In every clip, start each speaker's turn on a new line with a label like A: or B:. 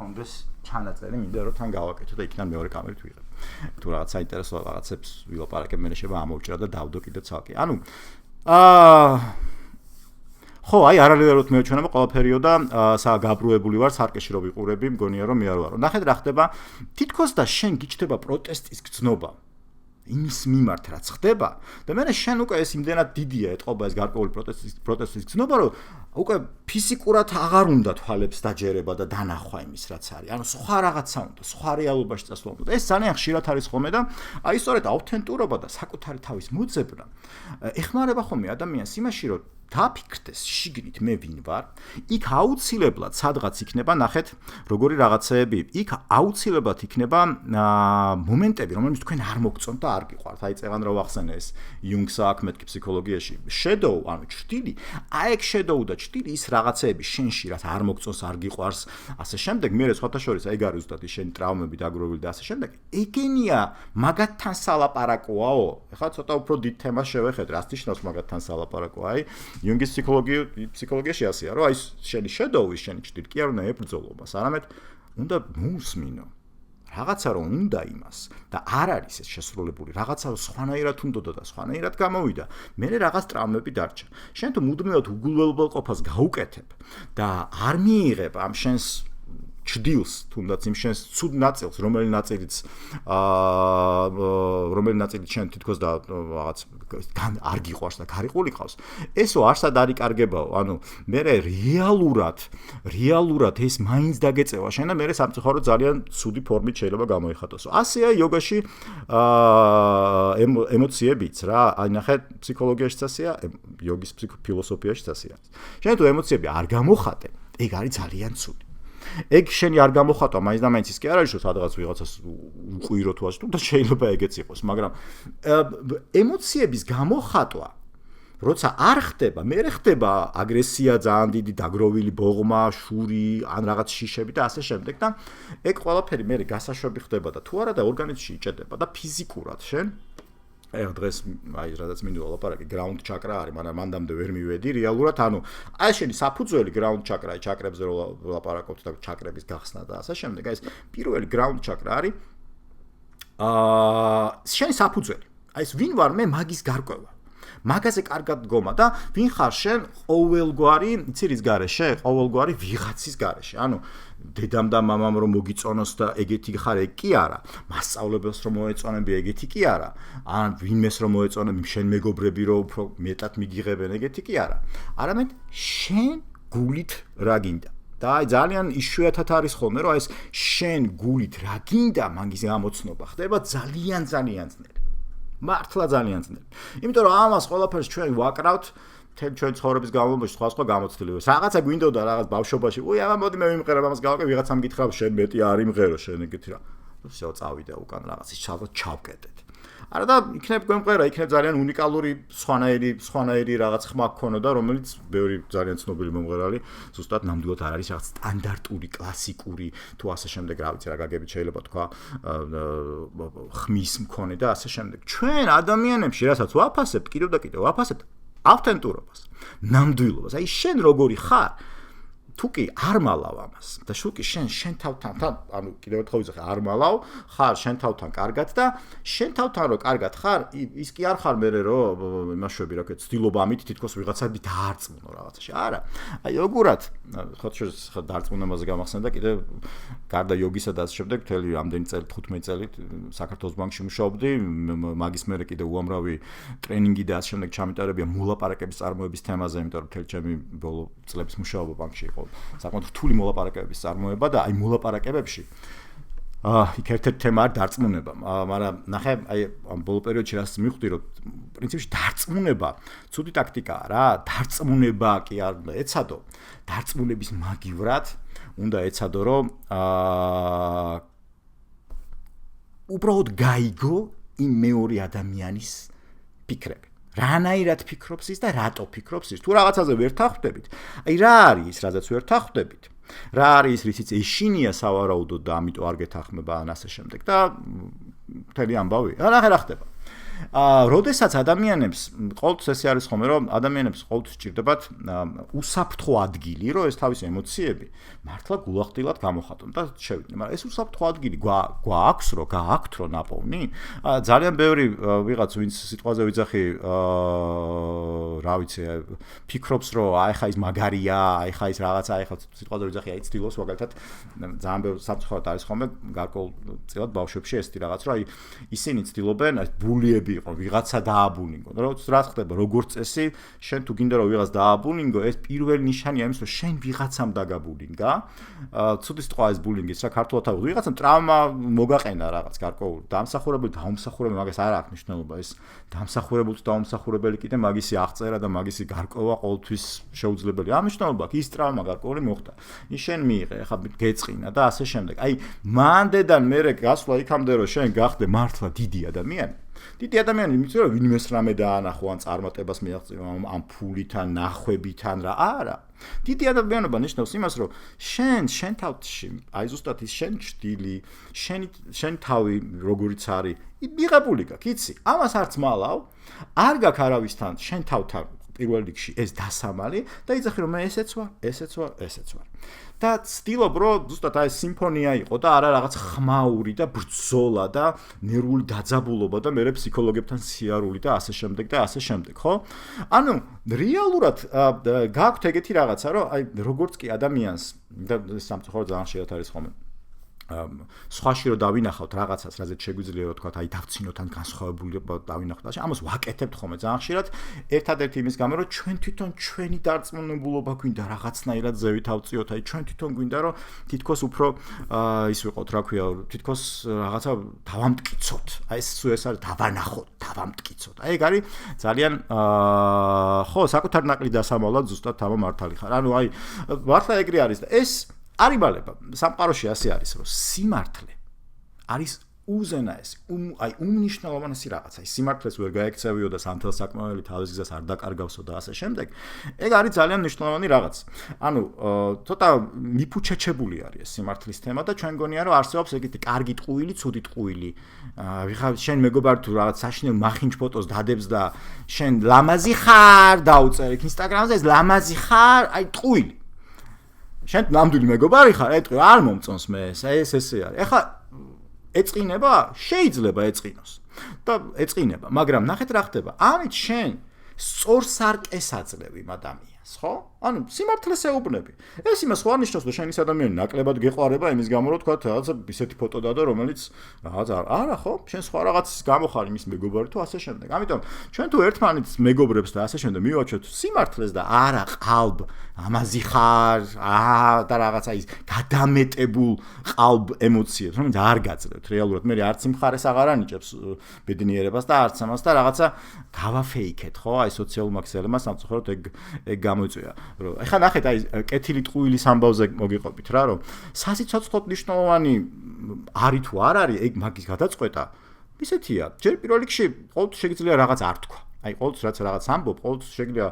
A: გქონდეს ჩანაწერი, მინდა რომ თან გავაკეთო და იქიდან მეორე კამერით ვიღებ. თუ რაღაც საინტერესო რაღაცებს ვილაპარაკებ, მე შეიძლება ამოვჭრა და დავდო კიდე ცალკე. ანუ ხო, აი არალეგალურად მეუჩვენება ყველაფერიო და გაბრუებული ვარ სარკეში რო ვიყურები, მგონია რომ მე არ ვარო. ნახეთ რა ხდება, თითქოს და შენ გიჩნდება პროტესტის გრძნობა. იმის მიმართ რაც ხდება და მე შენ უკვე ეს იმდენად დიდია ეთყობა ეს გარკვეული პროტესტის გრძნობა რომ უკვე ფიზიკურად აღარ უნდა თვალებს დაჯერება და დანახვა იმის რაც არის. ანუ სხვა რაღაცა უნდა, სხვა რეალობაში წასვლა უნდა. ეს ძალიან ხშირად არის ხოლმე და აი სწორედ აუთენტურობა და საკუთარი თავის მოძებნა ეხმარება ხოლმე ადამიანს იმაში რომ დაფიქრდეს შიგნით მე ვინ ვარ, იქ აუცილებლად სადღაც იქნება, ნახეთ, როგორი რაღაცეები, იქ აუცილებლად იქნება მომენტები, რომელშიც თქვენ არ მოგწონთ და არ გიყვართ. აი წეგან რა ვახსენე ეს იუნგსა აქ მეთქი ფსიქოლოგიაში. Shadow, ანუ ჭრილი, აი ეგ shadow და ჭრილი ის რაღაცეები შენში, რაც არ მოგწონს, არ გიყვარს, ასე შემდეგ, მე სხვათა შორის ეგ არის ზუსტად ის შენი ტრავმები დაგროვილი და ასე შემდეგ. ეგენია მაგათთან სალაპარაკოაო. ეხლა ცოტა უფრო დიდ თემას შევეხეთ, რას ნიშნავს მაგათთან სალაპარაკო, აი იუნგის ფსიქოლოგიაში ასეა, რომ აი შენი shadow-ი, შენი ჭრილი კი არ უნდა ებრძოლობას, არამედ უნდა მოусმინო. რაღაცა რომ უნდა იმას და არ არის ეს შესრულებული, რაღაცა რომ სხვანაირად უნდოდა და სხვანაირად გამოვიდა. მე რაღაც ტრავმები დარჩა. შენ თუ მუდმივად უგულველყოფას გაუკეთებ და არ მიიღებ ამ შენს ჭდილს, თუნდაც იმ შენს ცუდ ნაწილს, რომელიც ნაწილი შენ თითქოს და რაღაც არ გიყვარს და გარიყული ყავს. ესო არსად არ იკარგებაო. ანუ მე რეალურად ეს მაინც დაგეწევა შენ და მე სამწუხაროდ ძალიან ცუდი ფორმით შეიძლება გამოიხატოსო. ასეა იოგაში ემოციებიც რა. აი ნახეთ, ფსიქოლოგიაშიც ასეა, იოგის ფილოსოფიაშიც ასეა. შენ თუ ემოციები არ გამოხატე, ეგ არის ძალიან ცუდი. ეგ შენი არ გამოხატვა მაინც და მაინც ის კი არ არის რომ სადღაც ვიღაცას უყვირო თუ ასე და შეიძლება ეგეც იყოს, მაგრამ ემოციების გამოხატვა როცა არ ხდება, მე ხდება აგრესია ძალიან დიდი, დაგროვილი ბოღმა, შური, ან რაღაც შიშები და ასე შემდეგ და ეგ ყველაფერი მე გასაშვები ხდება და თუ არა და ორგანიზმში იჭედება და ფიზიკურად შენ ეგ დღეს აი რადგან მინდა ვლაპარაკი ground chakra არის, მაგრამ მანდამდე ვერ მივედი რეალურად, ანუ აი შენი საფუძველი ground chakra, აი ჩაკრებზე ვლაპარაკობთ და ჩაკრების გახსნა და ასე შემდეგ, აი ეს პირველი ground chakra არის შენი საფუძველი. აი ეს ვინ ვარ მე მაგის გარკვევა. მაგაზე კარგად დგომა და ვინ ხარ შენ ყოველგვარი, იცი რის გარეშე? ყოველგვარი ვიღაცის გარეშე. ანუ დედამ და მამამ რომ მოგიწონოს და ეგეთი ხარ ეგ კი არა. მასწავლებელს რომ მოეწონები ეგეთი კი არა. ან ვინმეს რომ მოეწონები შენ მეგობრები რომ უფრო მეტად მიგიღებენ ეგეთი კი არა. არამედ შენ გულით რა გინდა. და აი ძალიან იშვიათად არის ხოლმე რომ ეს შენ გულით რა გინდა მაგის გამოცნობა ხდება ძალიან ძნელი. მართლა ძალიან ძნელი. იმიტომ რომ ამას ყველაფერს ჩვენ ვაკრავთ თელ ჩვენ ცხოვრების განმავლობაში სხვა გამოცდილებას. რაღაცა გვინდოდა რაღაც ბავშვობაში. უი, აბა მოდი მე ვიმღერებ ამას გავაკეთე, ვიღაცამ გითხრა შენ მეტი არ იმღერო შენ ეგეთი რა. всё წავიდა უკან რაღაცის ჩავკეტეთ. არა და იქნებ გვემყერა, იქნებ ძალიან უნიკალური სხვანაირი რაღაც ხმა გქონოდა, რომელიც ბევრი ძალიან ცნობილი მომღერალი ზუსტად ნამდვილად არ არის რაღაც სტანდარტული, კლასიკური თუ ასე შემდეგ, რა ვიცი რა გაგებით შეიძლება თქვა ხმის მქონე და ასე შემდეგ. ჩვენ ადამიანებში რასაც ვაფასებთ, კიდევ და კიდევ ვაფასებთ ავთენტურობას, ნამდვილობას. აი შენ როგორი ხარ? თუკი არ მალავ ამას და შუკი შენ თავთან ანუ კიდევ ერთხელ ვიზახე არ მალავ ხარ შენ თავთან კარგად და შენ თავთან რო კარგად ხარ ის კი არ ხარ მე რომ იმაშვები რა ქვია ცდილობა ამით თითქოს ვიღაცები დაარწმუნო რაღაცაში არა აი როგორად ხო დაარწმუნებაზე გამახსენდა კიდევ გარდა იოგისა და ასე შემდეგ მთელი რამდენი წელი 15 წელი საქართველოს ბანკში მუშაობდი მაგის მერე კიდევ უამრავი ტრენინგი და ასე შემდეგ ჩამიტარებია მოლაპარაკების წარმოების თემაზე იმიტომ რომ მთელი ჩემი ბოლო წლების მუშაობა ბანკში იყო საკმაოდ რთული მოლაპარაკებების წარმოება და აი მოლაპარაკებებში იქ ერთ-ერთი თემა არის დარწმუნება, მაგრამ ნახე აი ამ ბოლო პერიოდში რაც მივხვდი რომ პრინციპში დარწმუნება ცუდი ტაქტიკაა რა, დარწმუნება კი არ უნდა ეცადო, დარწმუნების მაგივრად უნდა ეცადო რომ უბრალოდ გაიგო იმ მეორე ადამიანის ფიქრები. რანაირად ფიქრობს ის და რატო ფიქრობს ის? თუ რაღაცაზე ვერ თანხმდებით, აი რა არის ის, რაზეც ვერ თანხმდებით? რა არის რითიც ეშინია სავარაუდოდ და ამიტომ არ გეთანხმება ან ასე შემდეგ და მთელი ამბავი. რა ხდება? როდესაც ადამიანებს ყოველთვის ესე არის ხოლმე, რომ ადამიანებს ყოველთვის სჭირდებათ უსაფრთხო ადგილი, რომ ეს თავისი ემოციები მართლა გულახდილად გამოხატონ და შევიდნენ. მაგრამ ეს უსაფრთხო ადგილი გვაქვს, რომ გააქვთ რო ნაპოვნი? ძალიან ბევრი ვიღაც ვინც სიტყვაზე ვიძახი, რა ვიცი, ფიქრობს, რომ აი ხა ის მაგარია, აი ხა ის რაღაცა, აი ხა სიტყვაზე ვიძახი, აი ცდილობს მაგალითად ძალიან ბევრი სამწუხაროდ არის ხოლმე გარკვეულწილად ბავშვებში ეს რაღაც, რომ აი ისინი ცდილობენ ბულიები იყო, ვიღაცა დააბულინგონ. რა ხდება, როგორც წესი, შენ თუ გინდა რომ ვიღაც დააბულინგო, ეს პირველი ნიშანია იმის, რომ შენ ვიღაცამ დაგაბულინგა. ცუდი სიტყვა ეს ბულინგის, რა ქართულად ავიღო, ვიღაცამ ტრაუმა მოგაყენა რაღაც გარკვეული. დამსახურებელი, დაუმსახურებელი, მაგას არ აქვს მნიშვნელობა, ეს დამსახურებული თუ დაუმსახურებელი კიდე მაგისი აღწერა და მაგისი გარკვევა ყოველთვის შეუძლებელია. ამ მნიშვნელობა აქვს, ის ტრაუმა გარკვეული მოხდა. ის შენ მიიღე, ახლა გეწყინა და ასე შემდეგ. აი, მანდედან მერე გასვლა იქამდე, რომ შენ გახდე მართლა დიდი ადამიანი. დიდი ადამიანი იმით რომ ვინმეს რამე დაანახო ან წარმატებას მიაღწიო ამ ფულითან, ნახვებითან რა არა. დიდი ადამიანობა ნიშნავს იმას, რომ შენ თავში, აი ზუსტად ის შენ ჭრილი, შენ თავი როგორიც არის, მიღებული გაქვს, იცი? ამას არც მალავ, არ გაქვს არავისთან შენ თავთან პირველ რიგში ეს დასამალი და იძახი რომ მე ესეც ვარ. და ცდილობ რომ ზუსტად აი სიმფონია იყო და არა რაღაც ხმაური და ბრძოლა და ნერვული დაძაბულობა და მე ფსიქოლოგებთან სიარული და ასე შემდეგ, ხო? ანუ რეალურად გაქვთ ეგეთი რაღაცა, რომ აი როგორც კი ადამიანს და სამწუხაროდ ძალიან შეიძლება არის ხოლმე სხვაში რომ დავინახავთ რაღაცას, რაზეც შეგვიძლია რომ თქვა, აი დავცინოთ ან განსხვავებულება დავინახოთ, ამას ვაკეთებთ ხოლმე ძალიან ხშირად, ერთადერთი იმის გამო, რომ ჩვენ თვითონ ჩვენი დარწმუნებულობა გვინდა რაღაცნაირად ზევით ავწიოთ, აი ჩვენ თვითონ გვინდა რომ თითქოს უფრო ის ვიყოთ, რა ქვია, თითქოს რაღაცა დავამტკიცოთ. აი ეს არის დავამტკიცოთ. აი ეგ არის ძალიან ხო, საკუთარ ნაკლი დასამალად ზუსტად თავმართალი ხარ. ანუ აი მართლა ეგრე არის და ეს არიბალება სამყაროში ასე არის, რომ სიმართლე არის უზენაესი, აი უმნიშვნელოვანესი რაღაცა. ის სიმართლეს ვერ გაექცევიო და სანთელ საკმაელი თავის გზას არ დაკარგავსო და ასე შემდეგ. ეგ არის ძალიან მნიშვნელოვანი რაღაც. ანუ ცოტა მიფუჩეჩებული არის ეს სიმართლის თემა და ჩვენ გონია რომ არსებობს ეგეთი კარგი ტყუილი, ცუდი ტყუილი. ვიღა შენ მეგობარ თუ რაღაც საშინელ მახინჯ ფოტოს დადებს და შენ ლამაზი ხარ დაუწერ ინსტაგრამზე, ეს ლამაზი ხარ, აი ტყუილი. შენ ნამდვილი მეგობარი ხარ, ეტყვი არ მომწონს მე ეს ესე არის. ეხლა ეწყინება, შეიძლება ეწყინოს და ეწყინება, მაგრამ ნახეთ რა ხდება. ამით შენ სწორ სარკეს აძლევ იმ ადამიანს, ხო? ანუ სიმართლეს ეუბნები. ეს იმას ხო არ ნიშნავს, რომ შენ ის ადამიანი ნაკლებად გეყვარება იმის გამო, რომ თქვა რაღაცა ისეთი ფოტო დადო, რომელიც რაღაც არა, ხო? შენ სხვა რაღაცის გამო ხარ იმის მეგობარი თუ ასე შემდეგ. ამიტომ ჩვენ თუ ერთმანეთს მეგობრებს და ასე შემდეგ მივაჩვენოთ სიმართლეს და არა ყალბ ამაზი ხარ, და რაღაცა ის გადამეტებულ ყალბ ემოციებს, რომელიც არ გაძლევთ რეალურად. მე არც იმ მხარეს აღარ ანიჭებს ბედნიერებას და არც ამას და რაღაცა გავაფეიქეთ, ხო? აი სოციალურ მაქსიმალმა სამწუხაროდ ეგ გამოიწვია. ეხლა ნახეთ აი კეთილი ტყუილის ამბავზე მოგიყვებით რა, რომ სასიცოცხლოდ მნიშვნელოვანი არის თუ არ არის ეგ მაგის გადაწყვეტა ისეთია. ჯერ პირველ რიგში ყოველთვის შეიძლება რაღაც არ თქვა. აი ყოველთვის რაღაც ამბობ, ყოველთვის შეიძლება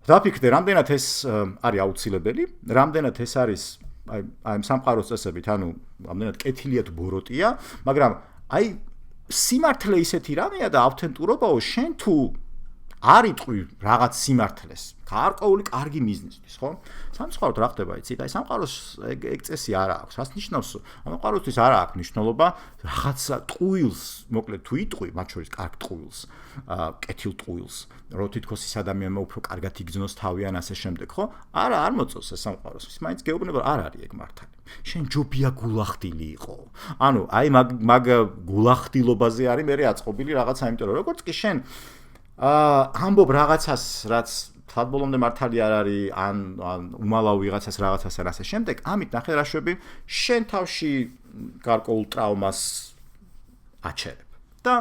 A: დაფიქრდე, რამდენად ეს არის აუცილებელი, რამდენად ეს არის აი სამყაროს წესებით, ანუ რამდენად კეთილია თუ ბოროტია, მაგრამ აი სიმართლე ისეთი რამეა და ავთენტურობაო, შენ თუ არ იტყვი რაღაც სიმართლეს, გარკვეული კარგი მიზნისთვის, ხო? სამწუხაროდ რა ხდება, იცით? აი სამყაროს ეგ წესი არ აქვს. რას ნიშნავს? სამყაროსთვის არ აქვს მნიშვნელობა რაღაცა ტყუილს, მოკლედ თუ იტყვი, მათ შორის კარგ ტყუილს, კეთილ ტყუილს, რომ თითქოს ის ადამიანმა უფრო კარგად იგრძნოს თავი ან ასე შემდეგ, ხო? არა, არ მოწონს ეს სამყაროს. ის მაინც გეუბნება, არ არის ეგ მართალი. შენ ჯობია გულახდილი იყო. ანუ აი მაგ გულახდილობაზე არის მე აწყობილი რაღაცა, იმიტომ რომ როგორც კი შენ ამბობ რაღაცას, რაც თვალბოლომდე მართალი არ არის, ან უმალავ ვიღაცას რაღაცას ან ასე შემდეგ, ამით ნახე რა შვები, შენ თავში გარკვეულ ტრაუმას აჩერებ. და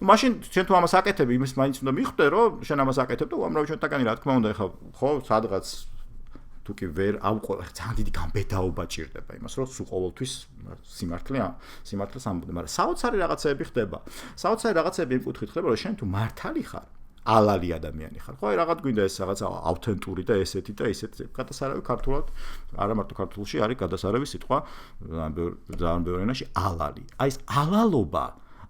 A: მაშინ შენ თუ ამას აკეთებ, იმის მაინც უნდა მიხვდე, რომ შენ ამას აკეთებ და უამრავი ჩვენთაგანი რა თქმა უნდა, ეხლა ხო, სადღაც თუ კი ვერ ავყვევ, ძალიან დიდი გამბედაობა ჭირდება იმას, რომ სულ ყოველთვის სიმართლეს ამბობდე, მაგრამ საოცარი რაღაცები ხდება. საოცარი რაღაცები იმ კუთხით ხდება, რომ შენ თუ მართალი ხარ, ალალი ადამიანი ხარ. ხო, აი რაღაც გვინდა ეს რაღაცა ავთენტური და ესეთი და ისეთი. გადასარავი ქართულად, არა მარტო ქართულში არის გადასარავი სიტყვა, ძალიან ბევრ ენაში ალალი. აი ეს ალალობა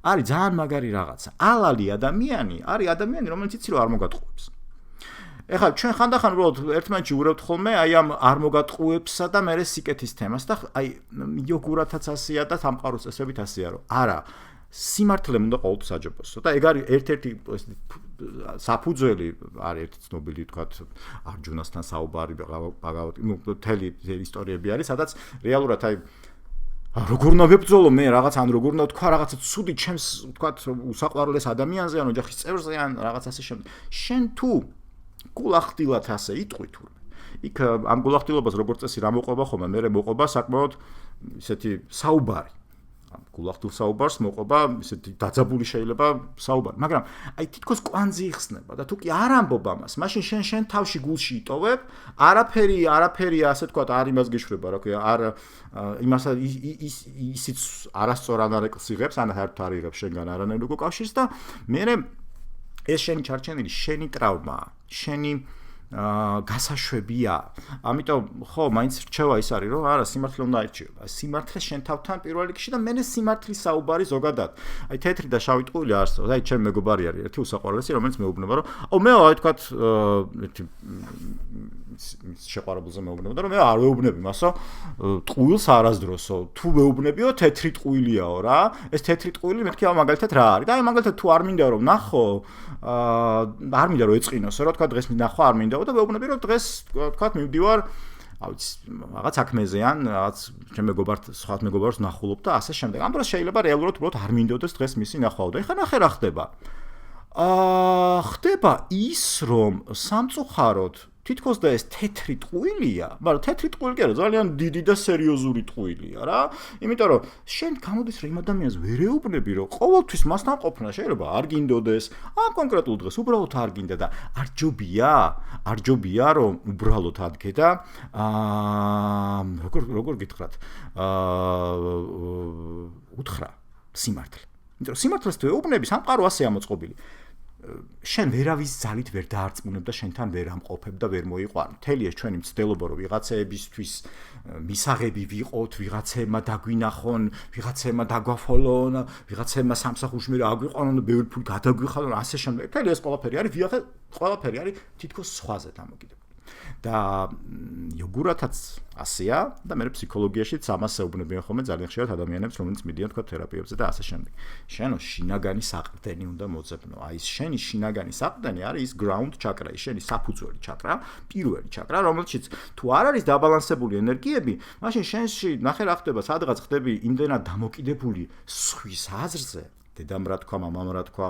A: არის ძალიან მაგარი რაღაცა. ალალი ადამიანი არის ადამიანი, რომელიც იცი რომ არ მოგატყუებს. ეხლა ჩვენ ხანდახან უბრალოდ ერთმანეთში ურავთ ხოლმე აი ამ არ მოგატყუებსა და მე სიკეთის თემას და აი იოგურათაც ასეა და სამყაროს წესებით ასეა რომ არა სიმართლე უნდა ყოველთვის აჯობოსო და ეგ არის ერთ-ერთი საფუძველი არის ერთი ცნობილი თქვათ არჯუნასთან საუბარი მთელი ისტორიები არის სადაც რეალურად აი როგორ უნდა ვებრძოლო მე რაღაც ან როგორ უნდა თქვა რაღაცა ცუდი ჩემს თქვათ უსაყვარლეს ადამიანზე ან ოჯახის წევრზე ან რაღაც ასე შემდეგ შენ თუ გულახდილად ასე იტყვი თურმე იქ ამ გულახდილობას როგორც წესი რა მოყვება ხოლმე მე მოყვება საკმაოდ ისეთი საუბარი გულახდილ საუბარს მოყვება ისეთი დაძაბული შეიძლება საუბარი მაგრამ აი თითქოს კვანძი იხსნება და თუ კი არ ამბობ ამას მაშინ შენ თავში გულში იტოვებ არაფერი ასე თქვა არ იმას გეშვრება რა ქვია არ იმას ისიც არასწორ ანარეკლს იღებს ან საერთოდ არ იღებს შენგან არანაირ უკავშირს და მე ეს შენი ჩარჩენილი შენი ტრავმაა შენი გასაშვებია ამიტომ ხო მაინც რჩევა ის არის რომ არა სიმართლე უნდა აირჩიო სიმართლე შენ თავთან პირველ რიგში და მე სიმართლის საუბარი ზოგადად აი თეთრი და შავი ტყუილი არსებობს აი ჩემ მეგობარი არის ერთი უსაყვარლესი რომელიც მეუბნება რომ მე აი თქვათ ერთი შეყვარებულზე მეუბნება და რომ მე არ ვეუბნები მასო ტყუილს არასდროსო თუ ვეუბნებიო თეთრი ტყუილიაო რა ეს თეთრი ტყუილი მეთქი მაგალითად რა არის და აი მაგალითად თუ არ მინდა რომ ნახო არ მინდა რომ ეწყინოსო რა თქვა დღეს ნახო არ მინდა და ვეუბნები რომ დღეს თქვათ მივდივარ რაღაც საქმეზე ან რაღაც ჩემ მეგობარს ნახულობ და ასე შემდეგ ამ დროს შეიძლება რეალურად უბრალოდ არ მინდოდეს დღეს მისი ნახვაო და ეხლა ნახე რა ხდება ხდება ის რომ სამწუხაროდ თითქოს და ეს თეთრი ტყუილია, მაგრამ თეთრი ტყუილი კი არა, ძალიან დიდი და სერიოზული ტყუილია რა. იმიტომ რომ შენ გამოდის რომ იმ ადამიანს ვერ ეუბნები რომ ყოველთვის მასთან ყოფნა შეიძლება არ გინდოდეს, ამ კონკრეტულ დღეს უბრალოდ არ გინდა და არ ჯობია რომ უბრალოდ ადგე და როგორ გითხრათ უთხრა სიმართლე. იმიტომ რომ სიმართლეს თუ ეუბნები სამყარო ასე ამოწყობილი შენ ვერავის ძალით ვერ დაარწმუნებ და შენთან ვერ ამყოფებ და ვერ მოიყვარ. მთელი ეს ჩვენი მცდელობა რომ ვიღაცეებისთვის მისაღები ვიყოთ, ვიღაცეებმა დაგვინახონ, ვიღაცეებმა დაგვაფოლონ, ვიღაცეებმა სამსახურში მე აგვიყვანონ და ბევრი ფული გადაგვიხადონ, ასე შემდეგ. მთელი ეს ყველაფერი არის თითქოს სხვაზე დამოკიდებული. და იოგურათაც ასეა და მე ფსიქოლოგიაშიც ამას ეუბნებიან ხოლმე ძალიან ხშირად ადამიანებს რომელიც მიდიან თქვა თერაპიებზე და ასე შემდეგ. შენო შინაგანი საყრდენი უნდა მოძებნო. აი ეს შენი შინაგანი საყრდენი არის ის ground chakra, ის შენი საფუძველი chakra, პირველი chakra, რომელშიც თუ არ არის დაბალანსებული ენერგიები, მაშინ შენში ნახე რა ხდება, სადღაც ხდები იმდენად დამოკიდებული სხვის აზრზე დედამ რა თქვა, მამამ რა თქვა,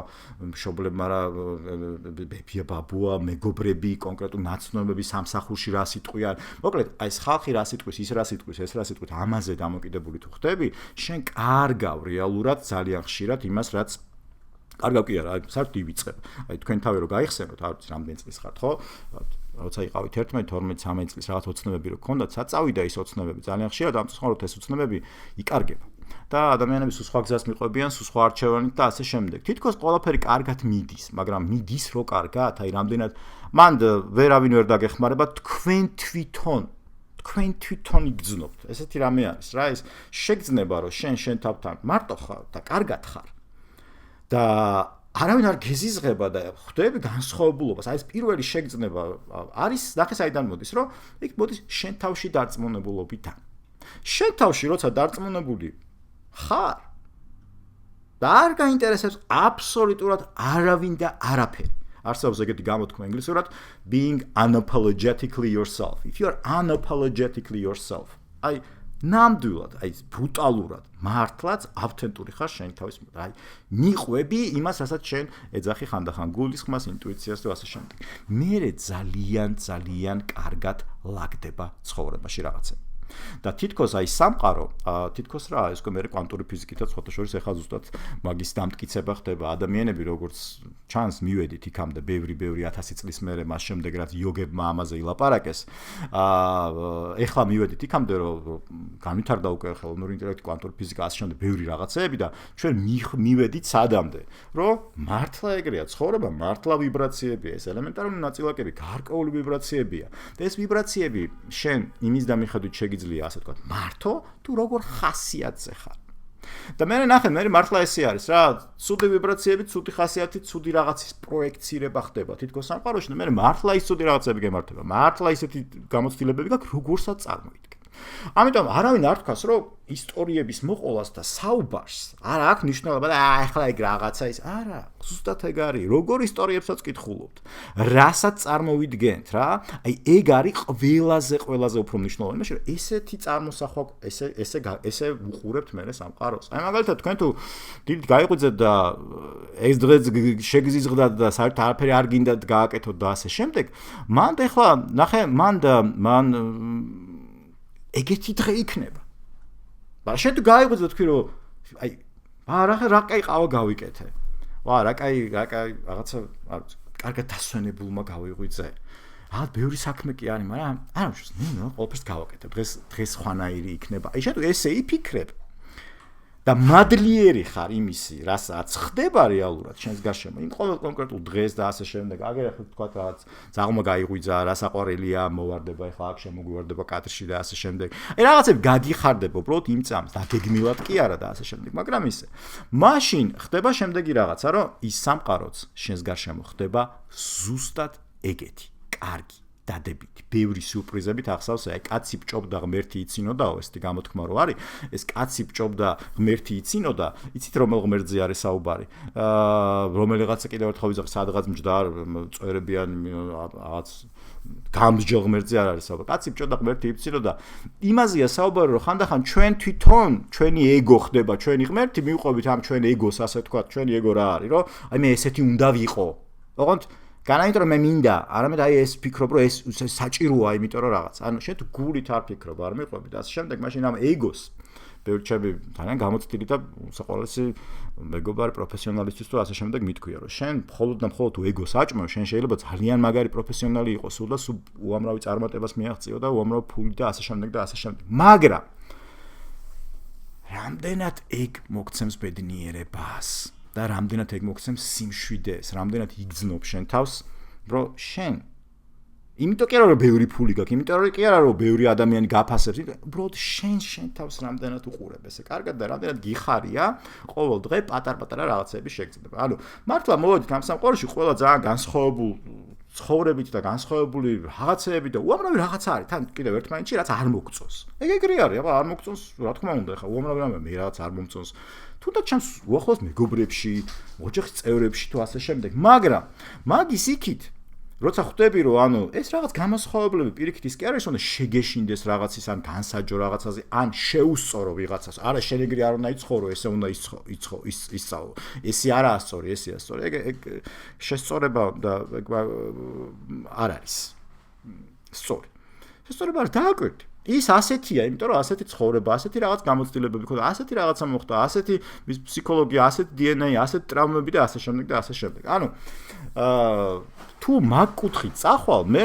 A: მშობლებმა რა ბებია, ბაბუა, მეგობრები, კონკრეტულ ნაცნობები სამსახურში რა სიტყვიან. მოკლედ, აი ეს ხალხი რა სიტყვის, ის რა სიტყვის, ეს რა სიტყვის, ამაზე დამოკიდებული თუ ხდები, შენ კარგავ რეალურად ძალიან ხშირად იმას, რაც კარგავ კი არა, საერთოდ ივიწყებ. აი თქვენ თავი რო გაიხსენოთ, არ ვიცი რამდენი წლის ხართ, ხო? როცა იყავით 11, 12, 13 წლის რაღაც ოცნებები რო გქონდათ, საწავიდა ის ოცნებები, ძალიან ხშირად ამ წუთში ეს ოცნებები იკარგება. და ადამიანები სხვა გზას მიყვებიან, სხვა არჩევანით და ასე შემდეგ. თითქოს ყველაფერი კარგად მიდის, მაგრამ მიდის რო კარგად, აი რამდენად მანდ ვერავინ ვერ დაგეხმარება თქვენ თვითონ იგრძნობთ. ესეთი რამე არის რა, ეს შეგრძნება რომ შენ თავთან მარტო ხარ და კარგად ხარ. და არავინ არ გეზიზღება და ხვდები განსხვავებულობას. აი ეს პირველი შეგრძნება არის, ნახე საიდან მოდის, რომ იქ მოდის შენ თავში დარწმუნებულობიდან. შენ თავში როცა დარწმუნებული ხარ და არ გაინტერესებს აბსოლუტურად არავინ და არაფერი. არსებობს ეგეთი გამოთქმა ინგლისურად being unapologetically yourself. If you are unapologetically yourself, აი ნამდვილად, აი ბრუტალურად, მართლაც ავთენტური ხარ შენ თავის აი მიყვები იმას, რასაც შენ ეძახი ხანდახან გულისხმას, ინტუიციას და ასე შემდეგ. მე ძალიან კარგად ლაგდება ცხოვრებაში რაღაცები. და თითქოს აი სამყარო, თითქოს რა, ეს მე კვანტური ფიზიკითაც სხვათა შორის ეხლა ზუსტად მაგის დამტკიცება ხდება. ადამიანები როგორც ჩანს მივედით იქამდე ბევრი 1000 წლის მერე მას შემდეგ რაც იოგებმა ამაზე ილაპარაკეს. ეხლა მივედით იქამდე რომ განვითარდა უკვე ხელოვნური ინტელექტი, კვანტური ფიზიკა, ასე შემდეგ ბევრი რაღაცეები და ჩვენ მივედით სადამდე, რომ მართლა ეგრეა, ცხოვრება მართლა ვიბრაციებია, ეს ელემენტარული ნაწილაკები, გარკვეული ვიბრაციებია. და ეს ვიბრაციები შენ იმის დამიხედვით შეგიძლია ასე თქვა მართო თუ როგორ ხასიათზე ხარ. და მე ნახე, მე მართლა ესე არის რა, ცუდი ვიბრაციები, ცუდი ხასიათი, ცუდი რაღაცის პროექცირება ხდება თითქოს სამყაროში და მე მართლა ის ცუდი რაღაცები გემართება. მართლა ისეთი გამოცდილებები გაქვს, როგორსაც წარმოვიდგენ. ამიტომ არავინ არ თქვას, რომ ისტორიების მოყოლას და საუბარს არა აქვს მნიშვნელობა და ახლა ეგ რაღაცა ის არა, ზუსტად ეგ არის, როგორ ისტორიებსაც კითხულობთ, რასაც წარმოვიდგენთ რა, აი ეგ არის ყველაზე უფრო მნიშვნელოვანი, მაშინ ესეთი წარმოსახვა ესე უყურებთ მე სამყაროს. აი მაგალითად თქვენ თუ დიდ გაიყვიძეთ და ეს დღეს შეგზიზღდათ და საერთოდ არაფერი არ გინდათ გააკეთოთ და ასე შემდეგ, მან ახლა ნახე, მან ეგეთი დღე იქნება. მაგრამ შენ თუ გაიღვიძე თქვი რომ აი რა კაი ყავა გავიკეთე. რა კაი რაღაცა კარგად დასვენებულმა გავიღვიძე. ბევრი საქმე კი არის, მაგრამ არ ამშვენს, ყველაფერს გავაკეთებ. დღეს ხვანაირი იქნება. აი შენ თუ ესე იფიქრებ და მადლიერი ხარ იმისი, რასაც ხდება რეალურად შენს გარშემო, იმ ყოველ კონკრეტულ დღეს და ასე შემდეგ. აგერ ახლა თქვა რაღაც ზაღმა გაიღვიძა, რასაყვარელია, მოვარდება, ახლა აქ შემოგვივარდება კადრში და ასე შემდეგ. აი რაღაცები გაგიხარდება უბრალოდ იმ წამს, დაგეგმილად კი არა და ასე შემდეგ, მაგრამ ისე. მაშინ ხდება შემდეგი რაღაცა, რომ ის სამყაროც შენს გარშემო ხდება ზუსტად ეგეთი, კარგი. დადებითი, ბევრი სიურპრიზებით ახსავს, აი კაცი ბჭობდა ღმერთი იცინოდაო, ესეთი გამოთქმა რო არის, ეს კაცი ბჭობდა ღმერთი იცინოდა, იცით რომელ ღმერთზე არის საუბარი? რომელიღაცა კიდევ ერთხელ ვიზახ, სადღაც მჯდარ წვერებიან რაღაც გამსჯელ ღმერთზე არ არის საუბარი. კაცი ბჭოდა ღმერთი იცინოდა. იმაზეა საუბარი, რომ ხანდახან ჩვენ თვითონ, ჩვენი ეგო ხდება, ჩვენი ღმერთი, მივყვებით ამ ჩვენ ეგოს, ასე ვთქვათ, ჩვენი ეგო რა არის, რომ აი მე ესეთი უნდა ვიყო. ოღონდ განაიტრო მე მინდა, არამედ აი ეს ფიქრობ, რომ ეს საჭიროა, იმიტომ რომ რაღაც. ანუ შენ თუ გულით არ ფიქრობ, არ მიყვები და ასე შემდეგ, მაშინ ამ ეგოს ბევრი ჩემი თან გამოცდილი და საყოველთაო მეგობარი პროფესიონალისტის თუ ასე შემდეგ მithქვია, რომ შენ მხოლოდ და მხოლოდ თუ ეგოს აჭმევ, შენ შეიძლება ძალიან მაგარი პროფესიონალი იყოს, სულ და უამრავი წარმატებას მიაღწიო და უამრავ ფული და ასე შემდეგ და ასე შემდეგ. მაგრამ რამდენად ეგ მოგცემს ბედნიერებას? და რამდენად ეგ მოგცემს სიმშვიდეს, რამდენად იგრძნობ შენ თავს, რომ შენ იმიტომ კი არა რომ ბევრი ფული გაქვს, იმიტომ კი არა რომ ბევრი ადამიანი გაფასებს, უბრალოდ შენ თავს რამდენად უყურებ ესე კარგად და რამდენად გიხარია ყოველ დღე პატარ-პატარა რაღაცები შეგრძნება. ანუ მართლა მოვედით ამ სამყაროში ყველა ძალიან განსხვავებულ ცხოვრებით და განსხვავებული რაღაცეები და უამრავი რაღაცა არის. თან კიდევ ერთმანეთში რაც არ მოგწონს. ეგ ეგრე არის, აბა არ მოგწონს, რა თქმა უნდა, ხა უამრავი რამე მე რაღაც არ მომწონს. თუნდაც ჩანს უახლოს მეგობრებში, ოჯახის წევრებში თუ ასე შემდეგ. მაგრამ მაგის იქით როცა ხვდები რომ ანუ ეს რაღაც გამოსხავებლები პირიქით ის კი არის უნდა შეგეშინდეს რაღაცის ან განსაჯო რაღაცაზე ან შეუსწორო ვიღაცას. არა შენ ეგრე არ უნდა იცხოვრო, ესე უნდა ისწავლო. ესე არაა სწორი, ესეა სწორი. ეგ შესწორება და არ არის სწორი. შესწორება არ დააკვირდი. ის ასეთია, იმიტომ რომ ასეთი ცხოვრება, ასეთი რაღაც გამოცდილებები ქონდა, ასეთი რაღაცა მოხდა, ასეთი ფსიქოლოგია, ასეთი DNA, ასეთი ტრავმები და ასე შემდეგ და ასე შემდეგ. ანუ თუ მაგ კუთხით წახვალ, მე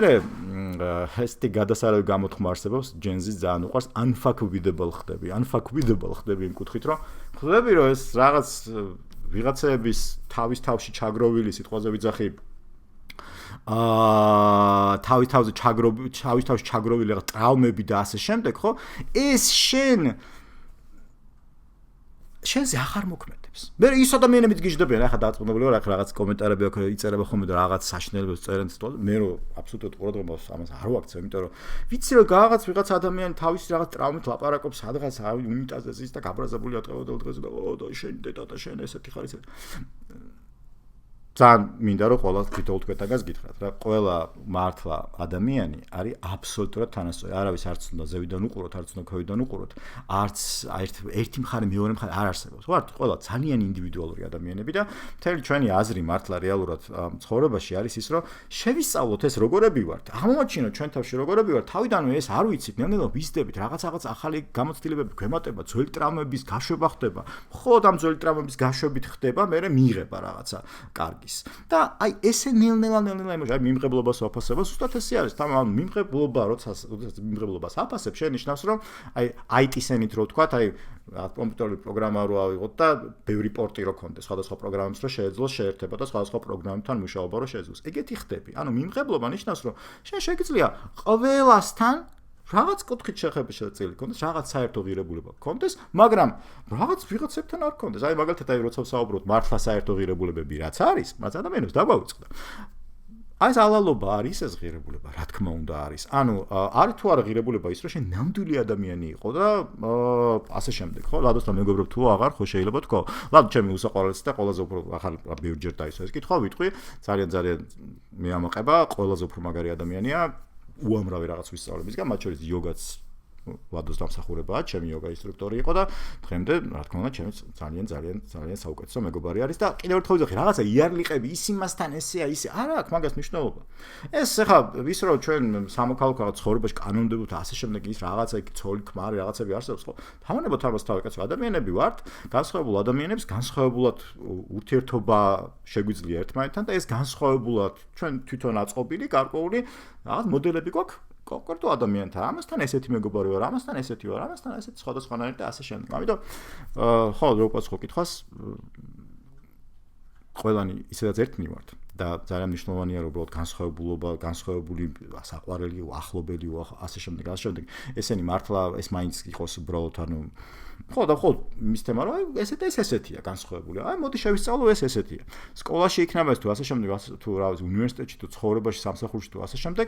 A: ესეთი გადასარავი გამოთქმა არსებობს, ჯენზის ძალიან უყვარს unfuckwittable ხდები. unfuckwittable ხდები იმ კუთხით, რომ ხვდები რომ ეს რაღაც ვიღაცების თავის თავში ჩაგროვილი სიტყვაზე ვიძახი თავის თავზე ჩაგროვილი რაღაც ტრავმები და ასე შემდეგ, ხო? ეს შენზე აღარ მოქმედებს. მე ის ადამიანებიც გიждდებიან, ახლა დაწყობილი ვარ, ახლა რაღაც კომენტარები აქვს, იწერება ხოლმე და რაღაც საშინელებებს წერენ თვითონ. მე რო აბსოლუტურად ყურადღებას ამას არ ვაქცევ, იმიტომ რომ ვიცი რომ ვიღაც ადამიანი თავის რაღაც ტრავმით ლაპარაკობს, სადღაც უნიტაზზე ზის და გაბრაზებული ატყევოდა დღეს და და შენ დედა და შენ ესეთი ხარ ისე. ძალიან მინდა რომ ყველა თვითონ თქვენთაგას გითხრათ რა, ყველა მართლა ადამიანი არის აბსოლუტურად თანასწორი. არავის არც უნდა ზევიდან უყუროთ, არც უნდა ქვევიდან უყუროთ, არც ერთი მხარე მეორე მხარე არ არსებობს. ვართ ყველა ძალიან ინდივიდუალური ადამიანები და მთელი ჩვენი აზრი მართლა რეალურად ცხოვრებაში არის ის, რომ შევისწავლოთ ეს როგორები ვართ, აღმოაჩინოთ ჩვენ თავში როგორები ვართ, თავიდანვე ეს არ ვიცით, ნელ-ნელა ვიზდებით, რაღაც ახალი გამოცდილებები გვემატება, ძველი ტრავმების გაშვება ხდება. მხოლოდ ამ ძველი ტრავმების გაშვებით ხდება, მერე მიიღება რაღაცა კარგი. და აი ესე ნელ-ნელა იმაში მიმღებლობას ვაფასებ, ზუსტად ესე არის. თამამ მიმღებლობა, როცა მიმღებლობას აფასებ, შენიშნავს, რომ აი IT-სენით რო ვთქვათ, აი კომპიუტერული პროგრამა რო ავიღოთ და ბევრი პორტი რო ქონდეს, სხვადასხვა პროგრამებს რო შეეძლოს შეერთება და სხვადასხვა პროგრამებთან მუშაობა რო შეეძლოს. ეგეთი ხდები. ანუ მიმღებლობა ნიშნავს, რომ შენ შეგიძლია ყველასთან რაღაც კუთხით შეხების შეწილი კონდეს, რაღაც საერთო ღირებულება კონდეს, მაგრამ რაღაც ვიღაცებთან არ კონდეს. აი მაგალითად აი როცა ვსაუბრობთ მართლა საერთო ღირებულებები რაც არის, მას ადამიანებს დაგვაუწყდა. აი ეს ალალობა არის ეს ღირებულება, რა თქმა უნდა არის. ანუ არის თუ არა ღირებულება ის რომ შენ ნამდვილი ადამიანი იყო და ასე შემდეგ, ხო? ლადოსთან მეგობრობ თუ აღარ, ხო შეიძლება თქვა. ლადო ჩემი უსაყვარლესი და ყველაზე უფრო ახალი ბევრჯერ დაისვა ეს კითხვა, ვიტყვი, ძალიან მე ამაყება, ყველაზე უფრო მაგარი ადამიანია, უამრავი რაღაც ვისწავლებისგან, მათ შორის იოგაც ლადოს დამსახურებაა, ჩემი იოგა ინსტრუქტორი იყო და დღემდე, რა თქმა უნდა, ჩემი ძალიან საუკეთესო მეგობარი არის და კიდევ ერთხელ ვიზახი, რაღაცა იარლიყები ის იმასთან ესეა, ისე არა აქვს მაგას მნიშვნელობა. ეს ახლა ის რომ ჩვენ სამოქალაქო ცხოვრებაში კანონმდებლობთ ასე შემდეგ ის რაღაცა იქ ცოლი ქმარი რაღაცები არსებობს, ხო? თავანებოთ ამას თავი კაცო, ადამიანები ვართ, განსხვავებულ ადამიანებს განსხვავებულად ურთიერთობა შეგვიძლია ერთმანეთთან და ეს განსხვავებულად ჩვენ თვითონ აწყობილი, გარკვეული რაღაც მოდელები გვაქვს. კონკრეტულ ადამიანთან, ამასთან ესეთი მეგობარი ვარ, ამასთან ესეთი ვარ, ამასთან ესეთი სხვადასხვანაირი და ასე შემდეგ. ამიტომ ხო, როგორც ხო კითხავს, ყველანი ისედაც ერთნი ვართ და ძალიან მნიშვნელოვანია რომ უბრალოდ განსხვავებული საყვარელი, ახლობელი, ასე შემდეგ. ესენი მართლა ეს მაინც იყოს უბრალოდ ანუ ხო და ხო მის თემა რომ ესეთია განსხვავებული. აი მოდი შევისწავლო ესეთია. სკოლაში იქნება ეს თუ ასე შემდეგ, თუ რა ვიცი, უნივერსიტეტში თუ ცხოვრებაში, სამსახურში თუ ასე შემდეგ.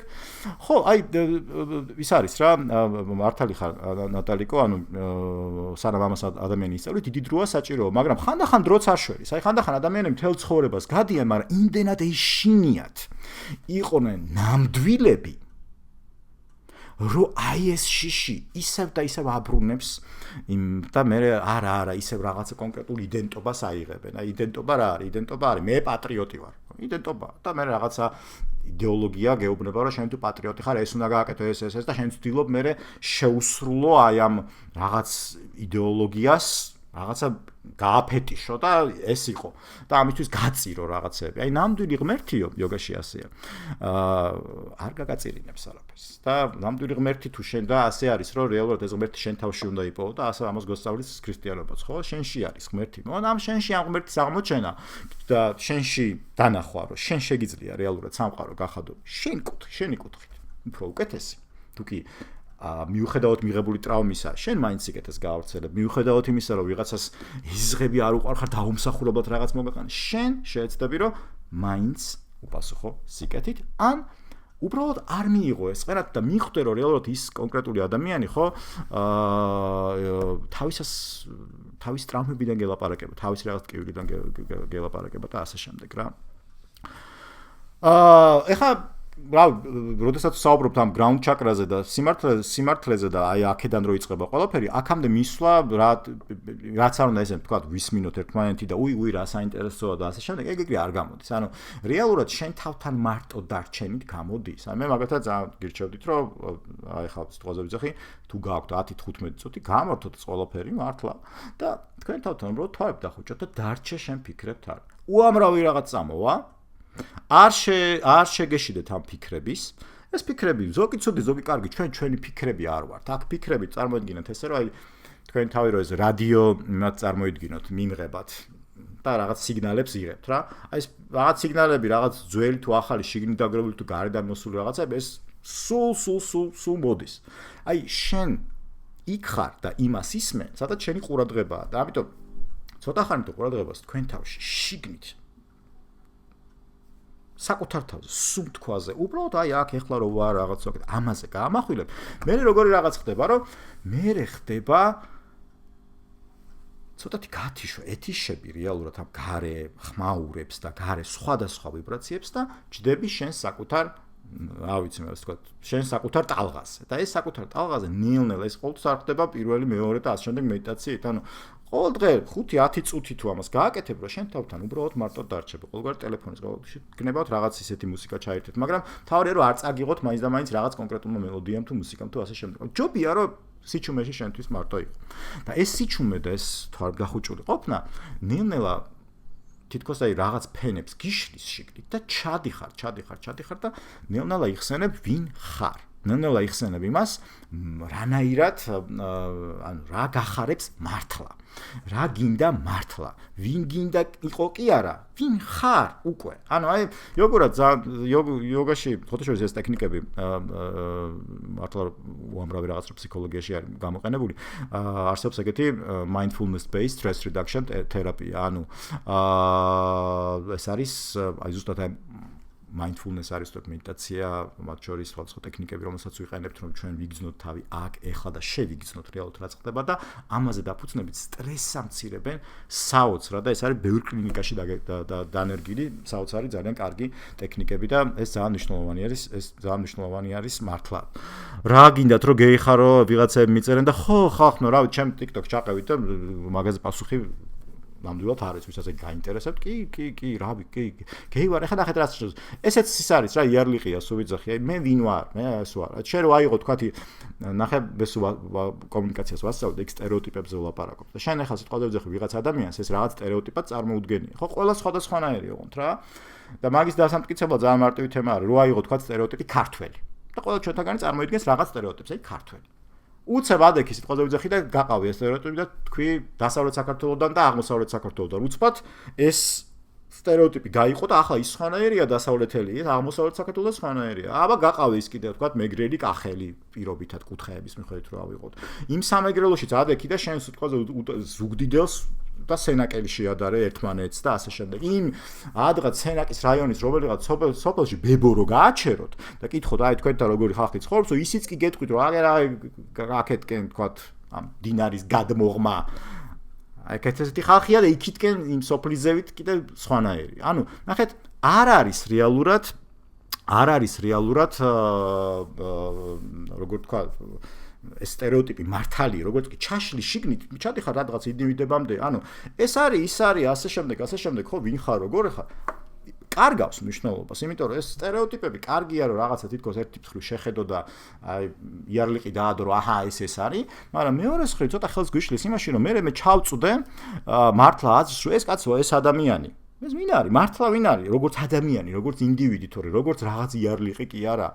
A: ხო, აი ის არის რა, მართალი ხარ ნატალიკო, ანუ სანამ ამას ადამიანი ისწავლებს, დიდი დროა საჭიროა, მაგრამ ხანდახან დროც არ შვერის. აი ხანდახან ადამიანები მთელ ცხოვრებას გადიან, მაგრამ იმდენად ეშინიათ იყვნენ ნამდვილები რომ აი ეს შიში ისევ და ისევ აბრუნებს და მე არა ისევ რაღაცა კონკრეტულ იდენტობას აიღებენ. აი იდენტობა რა არის? იდენტობა არის მე პატრიოტი ვარ. იდენტობა და მე რაღაცა იდეოლოგია გეუბნება რომ შენ თუ პატრიოტი ხარ, ეს უნდა გააკეთო ეს და შენ ვცდილობ მე შეუსრულო აი ამ რაღაც იდეოლოგიას რაღაცა გააფეტიშო და ეს იყო და ამისთვის გაწირო რაღაცები. აი ნამდვილი ღმერთიო იოგაში ასეა. არ გაგაწირინებს არაფერს. და ნამდვილი ღმერთი თუ შენ და ასე არის რომ რეალურად ეს ღმერთი შენ თავში უნდა იპოვო და ასე ამას გოსწავლის ქრისტიანობაც, ხო? შენში არის ღმერთი. მაგრამ ამ შენში ამ ღმერთის აღმოჩენა და შენში დანახვა რომ შენ შეგიძლია რეალურად სამყარო გახადო. შენი კუთხით. უფრო უკეთესი. თუ კი მიუხედავად მიღებული ტრავმისა, შენ მაინც სიკეთეს გაავრცელებ. მიუხედავად იმისა, რომ ვიღაცას იზღები არ უყარხარ დაუმსახურებლად რაღაც მოგეყან, შენ შეეცდები, რომ მაინც უპასუხო სიკეთით, ან უბრალოდ არ მიიღო ეს ყველათ და მიხვდე, რომ რეალურად ის კონკრეტული ადამიანი, ხო, თავის ტრავმებიდან გელაპარაკება, თავის რაღაც ტკივილიდან გელაპარაკება და ასე შემდეგ რა. ეხლა როდესაც საუბრობთ ამ ground chakra-ზე და სიმართლეზე და აი აქედან რო იწყება ყველაფერი, აქამდე მისვლა რაც არ უნდა ესე თქვა ვისმინოთ ერთმანეთი და უი რა საინტერესოა და ასე შემდეგ, ეგ არ გამოდის. ანუ რეალურად შენ თავთან მარტო დარჩენით გამოდის. აი მე მაგათაც გირჩევდით რომ აი ხალხ სიტყვაზე ვიძახი, თუ გააქვთ 10-15 წუთი გამართოთ ყველაფერი მართლა და თქვენ თავთან უბრალოდ თვალები დახუჭოთ და დარჩე შენ ფიქრებთან. უამრავი რაღაც წამოვა არ შეგეშიდეთ ამ ფიქრების. ეს ფიქრები ზოგი ცუდი, ზოგი კარგი, ჩვენი ფიქრები არ ვართ. აქ ფიქრები წარმოიდგინეთ ესე რომ აი თქვენ თავი რო ეს რადიო მათ წარმოიდგინოთ, მიმღებათ და რაღაც სიგნალებს იღებთ რა. აი ეს რაღაც სიგნალები, რაღაც ძველი თუ ახალი, შიგნით დაგროვილი თუ გარედან მოსული რაღაცები, ეს სულ მოდის. აი შენ იქ ხარ და იმას ისმენ, სადაც შენი ყურადღებაა და ამიტომ ცოტა ხანი თუ ყურადღებას თქვენ თავში შიგნით საკუთარ თავზე, სუნთქვაზე, უბრალოდ აი აქ ეხლა რო ვარ რაღაც ვაკეთებ, ამაზე გაამახვილებ. მე როგორი რაღაც ხდება, რომ მე ხდება ცოტათი გათიშვა, ეთიშები რეალურად ამ გარე ხმაურებს და გარე სხვადასხვა ვიბრაციებს და ჯდები შენ საკუთარ რა ვიცი მე ვთქვა, შენ საკუთარ ტალღაზე. და ეს საკუთარ ტალღაზე ნელ-ნელა ეს ყოველთვის არ ხდება პირველი, მეორე და ასე შემდეგ მედიტაციით, ანუ ყოველ დღე 5-10 წუთი თუ ამას გააკეთებ, რომ შენ თავთან უბრალოდ მარტო დარჩებ. ყოველგვარ ტელეფონის გავაკეთებ, გნებავთ რაღაც ისეთი მუსიკა ჩაერთეთ, მაგრამ თავარია რომ არ წაგიღოთ მაინც და მაინც რაღაც კონკრეტულმა მელოდიამ თუ მუსიკამ თუ ასე შემდეგ. ჯობია რომ სიჩუმეში შენთვის მარტო იყო. და ეს სიჩუმე და ეს თვალგახუჭული ყოფნა ნელ-ნელა თითქოს აი რაღაც ფენებს გიშლის შიგნით და ჩადიხარ და ნელ-ნელა იხსენებ ვინ ხარ. ნელ-ნელა იხსენებ იმას, რანაირად, ანუ რა გახარებს მართლა. რა გინდა მართლა. ვინ გინდა იყო კი არა, ვინ ხარ უკვე. ანუ აი როგორად იოგაში ფოტოშოპის ეს ტექნიკები მართლა უამრავი რაღაც ფსიქოლოგიაში არის გამოყენებული. არსებობს ეგეთი mindfulness based stress reduction therapy. ანუ ეს არის აი ზუსტად აი mindfulness არის თქო მედიტაცია, მათ შორის სხვადასხვა ტექნიკები, რომელსაც ვიყენებთ, რომ ჩვენ ვიგრძნოთ თავი აქ, ეხლა და შევიგრძნოთ რეალურად რაც ხდება და ამაზე დაფუძნებით სტრესს ამცირებენ საოცრად და ეს არის ბევრ კლინიკაში დანერგილი საოცარი ძალიან კარგი ტექნიკები და ეს ძალიან მნიშვნელოვანი არის მართლა. რა გინდათ რომ გეიხარო, ვიღაცები მიწერენ და ხახნო, რავი, ჩემ TikTok ჩაყევით და მაგაზე პასუხი ნამდვილად არის, ვისაც ეგ გაინტერესებთ, კი, რავი, გეი ვარ, ეხლა ნახეთ რაც შეიძლება. ესეც ის არის რა, იარლიყია, სულ ვიძახი, აი მე ვინ ვარ, მე ეს ვარ. შენ რო აიღო თქვათი, ნახე ბესო კომუნიკაციას ვასწავლე, ეგ სტერეოტიპებზე ვლაპარაკობ. და შენ ეხლა სიტყვაზე ვიძახი ვიღაც ადამიანს, ეს რაღაც სტერეოტიპად წარმოუდგენია. ხო, ყველა სხვადასხვანაირი ოღონდ რა. და მაგის დასამტკიცებლად ძალიან მარტივი თემა არის, რო აიღო თქვათ სტერეოტიპი ქართველი. და ყველა ჩვენთაგანი წარმოიდგენს რაღაც სტერეოტიპს, აი ქართველი. უცებ ადექი სიტყვაზე ვიძახი და გაყავი ეს სტერეოტიპი და თქვი დასავლეთ საქართველოსდან და აღმოსავლეთ საქართველოსდან. უცბად ეს სტერეოტიპი გაიყო და ახლა ის სხვანაირია დასავლეთელი, აღმოსავლეთ საქართველოს სხვანაირია. აბა გაყავი ის კიდე თქვა მეგრელი კახელი პირობითად კუთხეების მიხედვით რო ავიღოთ. იმ სამეგრელოშიც ადექი და შენ სიტყვაზე ზუგდიდელს და სენაკელი შეადარე ერთმანეთს და ასე შემდეგ. იმ ადღაც სენაკის რაიონის რომელიღაც სოფელში ბებო რო გააჩეროთ და კითხოთ აი თქვენთან როგორი ხალხი ცხოვრობს, ისიც კი გეტყვით რომ აქეთკენ თქვათ ამ დინარის გადმოღმა აი კეთესეთი ხალხია და იქითკენ იმ სოფლიზევით კიდე სხვანაირი. ანუ ნახეთ არ არის რეალურად როგორ თქვა ეს სტერეოტიპი მართალი, როგორც კი ჩაშლი შიგნით, ჩადიხარ რაღაც ინდივიდებამდე. ანუ ეს არის, ასე შემდეგ, ხო, ვინ ხარ, როგორ ხარ? კარგავს მნიშვნელობას, იმიტომ რომ ეს სტერეოტიპები კარგია, რომ რაღაცა თითქოს ერთ ტიპს ხრი შეხედო და აი იარლიყი დაადო, რომ აჰა, ეს არის, მაგრამ მეორე ხრი ცოტა ხელს გვიშლის იმაში, რომ მე ჩავწვდე მართლა აზრს, რომ ეს კაცო, ეს ადამიანი ეს ვინ არის? მართლა ვინ არის? როგორც ადამიანი, როგორც ინდივიდი, თორე როგორც რაღაც იარლიყი კი არა.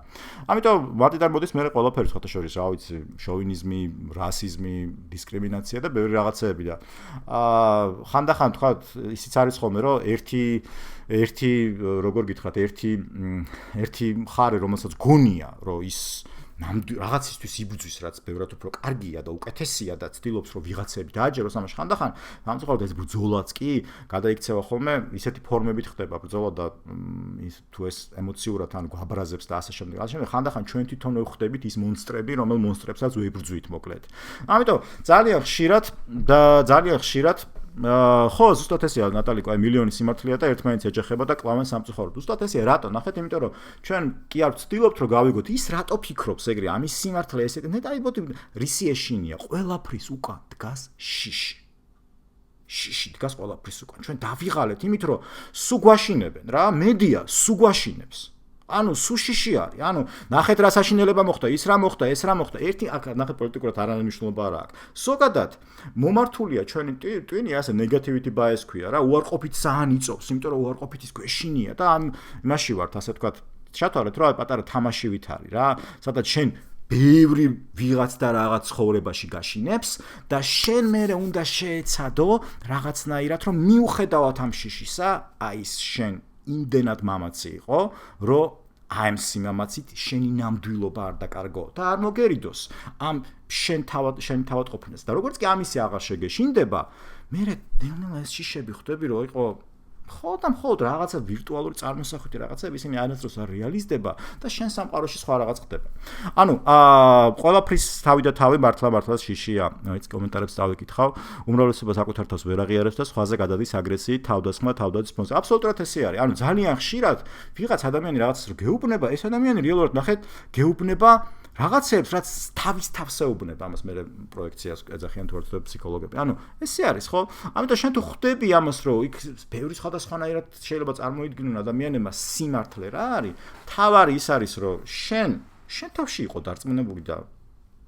A: ამიტომ მათიდან მოდის მე ყველაფერი სხვათა შორის, რა ვიცი, შოვინიზმი, რასიზმი, დისკრიმინაცია და ბევრი რაღაცეები და ხანდახან თქვა ისიც არის ხოლმე, რომ ერთი როგორ გითხრათ, ერთი მხარე, რომელსაც გონია, რომ ის რაღაცისთვის იბრძვის, რაც ბევრად უფრო კარგია და უკეთესია და ცდილობს, რომ ვიღაცები დააჯეროს ამაში. ხანდახან სამწუხაროდ ეს ბრძოლაც კი გადაიქცევა ხოლმე ისეთი ფორმებით ხდება ბრძოლა და თუ ეს ემოციურად ან გვაბრაზებს და ასე შემდეგ. ხანდახან ჩვენ თვითონ ვხვდებით ის მონსტრები, რომელ მონსტრებსაც ვებრძვით მოკლედ. ამიტომ ძალიან ხშირად ხო, ზუსტად ესეა ნატალიკო, აი მილიონი სიმართლეა და ერთმანეთს ეჯახება და კლავენ სამწუხაროდ. ზუსტად ესეა, რატო? ნახეთ, იმიტომ რომ ჩვენ კი არ ვცდილობთ რომ გავიგოთ ის რატო ფიქრობს ეგრე, ამის სიმართლე ესე. ნეტაიბოთი რისი ეშინია, ყველაფრის უკან დგას შიში. შიში დგას ყველაფრის უკან. ჩვენ დავიღალეთ იმით რომ სულ გვაშინებენ რა, მედია სულ გვაშინებს. ანუ სუშიში არის. ანუ ნახეთ რა საშინელება მოხდა, ის რა მოხდა, ეს რა მოხდა. ერთი აქ ნახეთ პოლიტიკურად არანაირი მნიშვნელობა არ აქვს. ზოგადად მომართულია ჩვენი ტვინი ასე ნეგატივიტი ბაის ქვია რა, უარყოფით ძალიან იწოვს, იმიტომ რომ უარყოფით ის გვეშინია და ამ იმაში ვართ, ასე ვთქვათ, ჩათვალეთ რა პატარა თამაშივით არის რა, სადაც შენ ბევრი ვიღაც და რაღაც ცხოვრებაში გაშინებს და შენ მერე უნდა შეეცადო რაღაცნაირად რომ მიუხედავად ამ შიშისა, აი ეს შენ იმდენად მამაცი იყო, რომ აი ამ სიმამაცით შენი ნამდვილობა არ დაკარგო და არ მოგერიდოს ამ შენ თავად ყოფნას და როგორც კი ამისი აღარ შეგეშინდება, მე ნელ-ნელა ეს შიშები ხვდები, რომ იყო მხოლოდ რაღაცა ვირტუალური წარმოსახვით რაღაცები ისინი არასდროს არ რეალიზდება და შენ სამყაროში სხვა რაღაც ხდება. ანუ ყველაფრის თავი და თავი მართლა შიშია. აი კომენტარებს დავიკითხავ, უმრავლესობა საკუთარ თავს ვერ აღიარებს და სხვაზე გადადის აგრესიით, თავდასხმა, თავდადის ფონზე. აბსოლუტურად ესე არის. ანუ ძალიან ხშირად ვიღაც ადამიანი რაღაცას რო გეუბნება, ეს ადამიანი რეალურად ნახეთ გეუბნება რაღაცებს, რაც თავის თავს ეუბნება, ამას მე პროექციას ეძახიან თუ არა ფსიქოლოგები. ანუ ესე არის, ხო? ამიტომ შენ თუ ხვდები ამას, რომ იქ ბევრი სხვადასხვანაირად შეიძლება წარმოიდგინონ ადამიანებმა სიმართლე რა არის, თავარი ის არის, რომ შენ თავში იყო დარწმუნებული და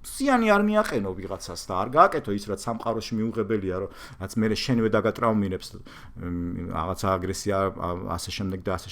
A: სიანი არ მიაყენო ვიღაცას და არ გააკეთო ის, რაც სამყაროში მიუღებელია, რომ რაც მე შენვე დაგატრაუმირებს რაღაცა აგრესია, ასე შემდეგ და ასე